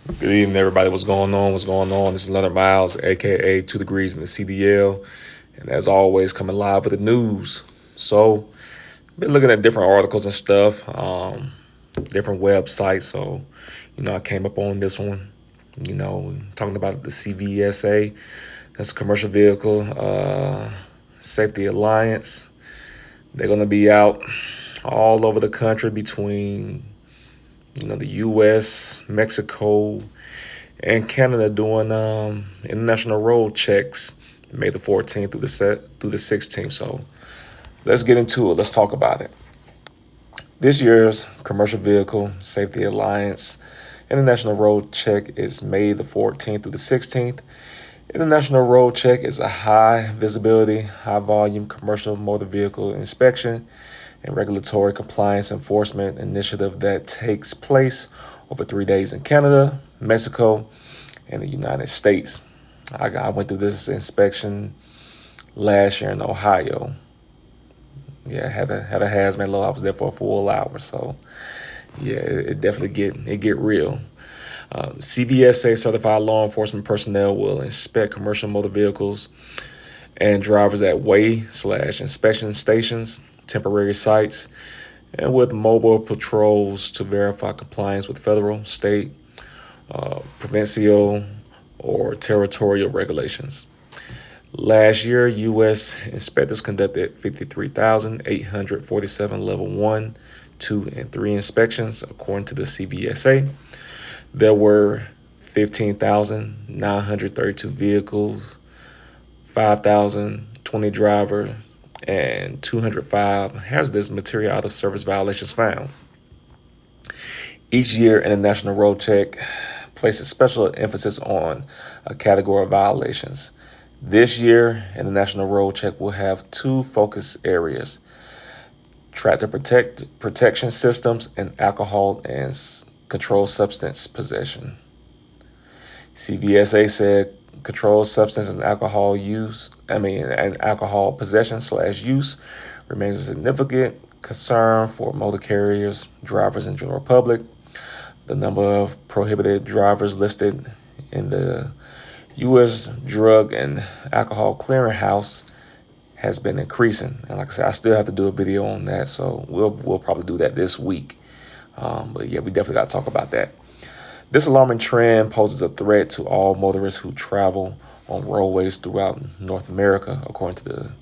Good evening, everybody. What's going on? What's going on? This is Leonard Miles, aka 2 Degrees in the CDL, and as always, coming live with the news. So, been looking at different articles and stuff, different websites. So, I came up on this one. Talking about the CVSA, that's Commercial Vehicle Safety Alliance. They're going to be out all over the country between the U.S., Mexico, and Canada doing international road checks May the 14th through the 16th. So let's get into it. Let's talk about it. This year's Commercial Vehicle Safety Alliance International Road Check is May the 14th through the 16th. International Road Check is a high visibility, high volume commercial motor vehicle inspection and regulatory compliance enforcement initiative that takes place over 3 days in Canada, Mexico, and the United States. I went through this inspection last year in Ohio. Yeah, had a hazmat load. I was there for a full hour, so yeah, it definitely get real. CVSA certified law enforcement personnel will inspect commercial motor vehicles and drivers at weigh/inspection stations, temporary sites, and with mobile patrols to verify compliance with federal, state, provincial, or territorial regulations. Last year, U.S. inspectors conducted 53,847 level 1, 2, and 3 inspections, according to the CVSA. There were 15,932 vehicles, 5,020 drivers, and 205 hazardous material out of service violations found. Each year, International Road Check places special emphasis on a category of violations. This year, International Road Check will have two focus areas: tractor protection systems and alcohol and controlled substance possession. CVSA said controlled substance and alcohol possession/use remains a significant concern for motor carriers, drivers, and general public. The number of prohibited drivers listed in the U.S. Drug and Alcohol Clearinghouse has been increasing. And like I said, I still have to do a video on that, so we'll probably do that this week. But yeah, we definitely got to talk about that. This alarming trend poses a threat to all motorists who travel on roadways throughout North America, according to the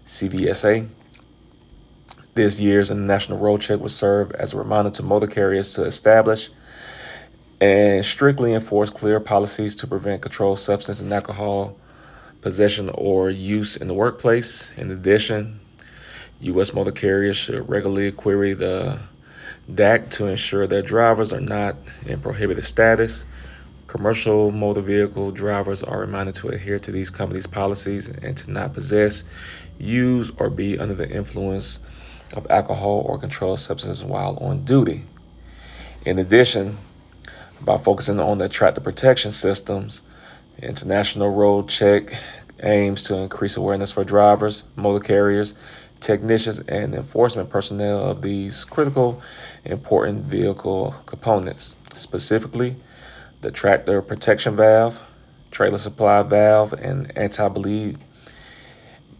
CVSA. This year's International Road Check will serve as a reminder to motor carriers to establish and strictly enforce clear policies to prevent controlled substance and alcohol possession or use in the workplace. In addition, U.S. motor carriers should regularly query the DAC to ensure their drivers are not in prohibited status. Commercial motor vehicle drivers are reminded to adhere to these companies' policies and to not possess, use, or be under the influence of alcohol or controlled substances while on duty. In addition, by focusing on the tractor protection systems, International Road Check aims to increase awareness for drivers, motor carriers, technicians, and enforcement personnel of these critical, important vehicle components, specifically the tractor protection valve, trailer supply valve, and anti-bleed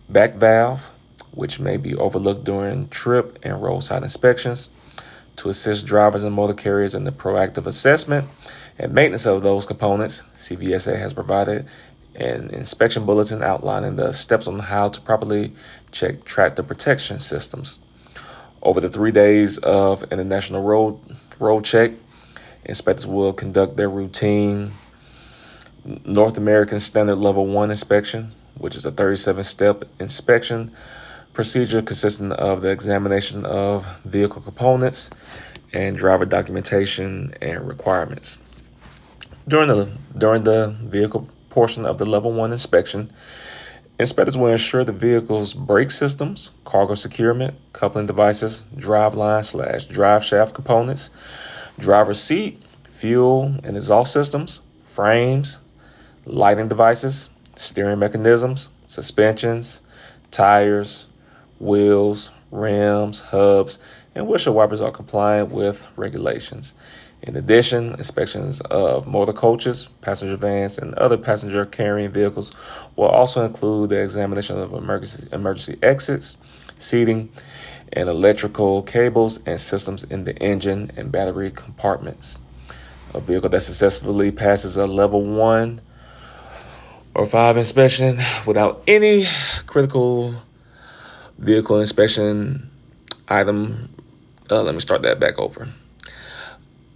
back valve, which may be overlooked during trip and roadside inspections. To assist drivers and motor carriers in the proactive assessment and maintenance of those components, CVSA has provided an inspection bulletin outlining the steps on how to properly check tractor protection systems. Over the 3 days of International Road Check, inspectors will conduct their routine North American Standard Level 1 inspection, which is a 37-step inspection procedure consisting of the examination of vehicle components and driver documentation and requirements. During the vehicle portion of the Level 1 inspection, inspectors will ensure the vehicle's brake systems, cargo securement, coupling devices, driveline/drive shaft components, driver's seat, fuel and exhaust systems, frames, lighting devices, steering mechanisms, suspensions, tires, wheels, rims, hubs, and windshield wipers are compliant with regulations. In addition, inspections of motor coaches, passenger vans, and other passenger carrying vehicles will also include the examination of emergency exits, seating, and electrical cables and systems in the engine and battery compartments. A vehicle that successfully passes a level 1 or 5 inspection without any critical vehicle inspection item. Let me start that back over.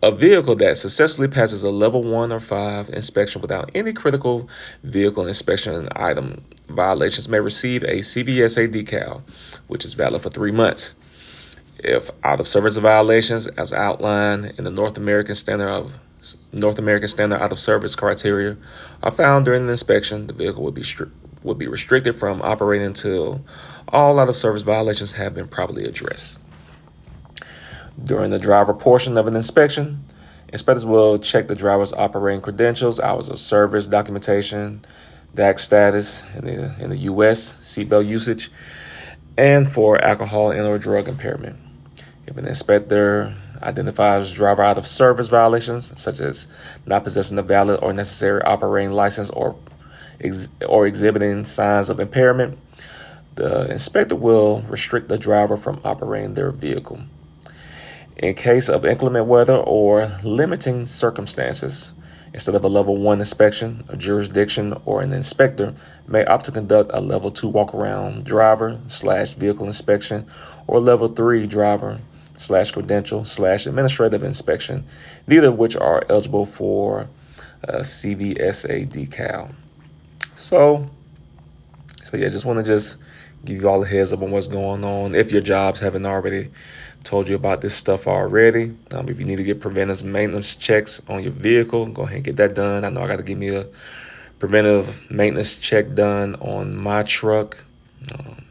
A vehicle that successfully passes a level 1 or 5 inspection without any critical vehicle inspection item violations may receive a CVSA decal, which is valid for 3 months. If out of service violations, as outlined in the North American Standard out of service criteria, are found during the inspection, the vehicle would be restricted from operating until all out of service violations have been properly addressed. During the driver portion of an inspection, inspectors will check the driver's operating credentials, hours of service, documentation, DAC status in the U.S., seatbelt usage, and for alcohol and/or drug impairment. If an inspector identifies driver out of service violations, such as not possessing a valid or necessary operating license or exhibiting signs of impairment, the inspector will restrict the driver from operating their vehicle. In case of inclement weather or limiting circumstances, instead of a level 1 inspection, a jurisdiction or an inspector may opt to conduct a level 2 walk-around driver/vehicle inspection or level 3 driver/credential/administrative inspection, neither of which are eligible for a CVSA decal. So yeah, just want to give you all a heads up on what's going on. If your jobs haven't already told you about this stuff already, if you need to get preventive maintenance checks on your vehicle, go ahead and get that done. I know I got to give me a preventive maintenance check done on my truck.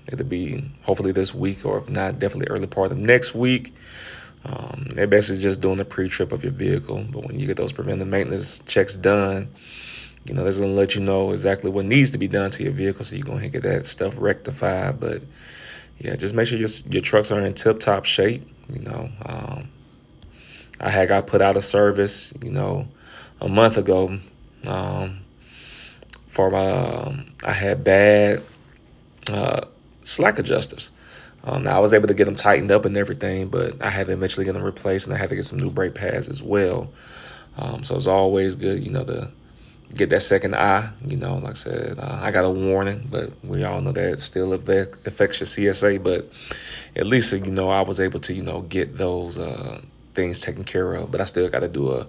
It'll be hopefully this week, or if not, definitely early part of next week. They're basically just doing the pre-trip of your vehicle. But when you get those preventive maintenance checks done, they're going to let you know exactly what needs to be done to your vehicle, so you go ahead and get that stuff rectified. But yeah, just make sure your trucks are in tip-top shape. I had got put out of service, a month ago. I had bad slack adjusters. Now I was able to get them tightened up and everything, but I had to eventually get them replaced, and I had to get some new brake pads as well. So it's always good, to get that second eye. Like I said, I got a warning, but we all know that it still affects your CSA. But at least, I was able to, get those things taken care of. But I still got to do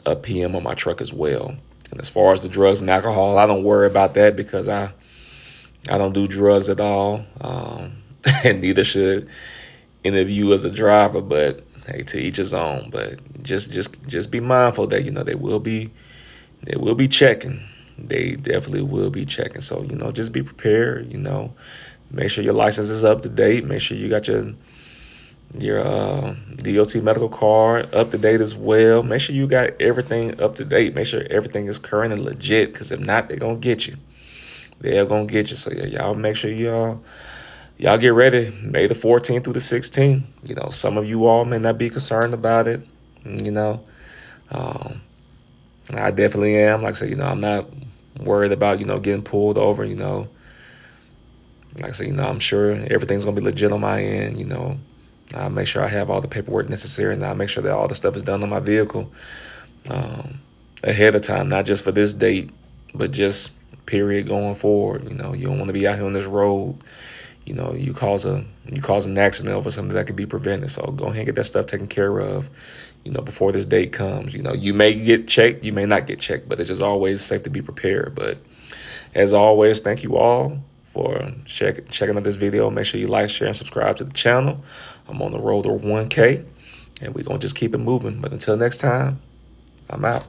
a PM on my truck as well. And as far as the drugs and alcohol, I don't worry about that because I don't do drugs at all. And neither should any of you as a driver. But hey, to each his own. But just be mindful that they will be checking. They definitely will be checking. So just be prepared. Make sure your license is up to date. Make sure you got your DOT medical card up to date as well. Make sure you got everything up to date. Make sure everything is current and legit. Because if not, they're gonna get you. They're gonna get you. So yeah, y'all make sure y'all get ready. May the 14th through the 16th. Some of you all may not be concerned about it. I definitely am. Like I said, I'm not worried about, getting pulled over, Like I said, I'm sure everything's going to be legit on my end, I'll make sure I have all the paperwork necessary, and I'll make sure that all the stuff is done on my vehicle ahead of time, not just for this date, but just period going forward. You don't want to be out here on this road. You cause an accident over something that could be prevented. So go ahead and get that stuff taken care of, before this date comes. You may get checked, you may not get checked, but it's just always safe to be prepared. But as always, thank you all for checking out this video. Make sure you like, share, and subscribe to the channel. I'm on the road to 1K, and we're going to just keep it moving. But until next time, I'm out.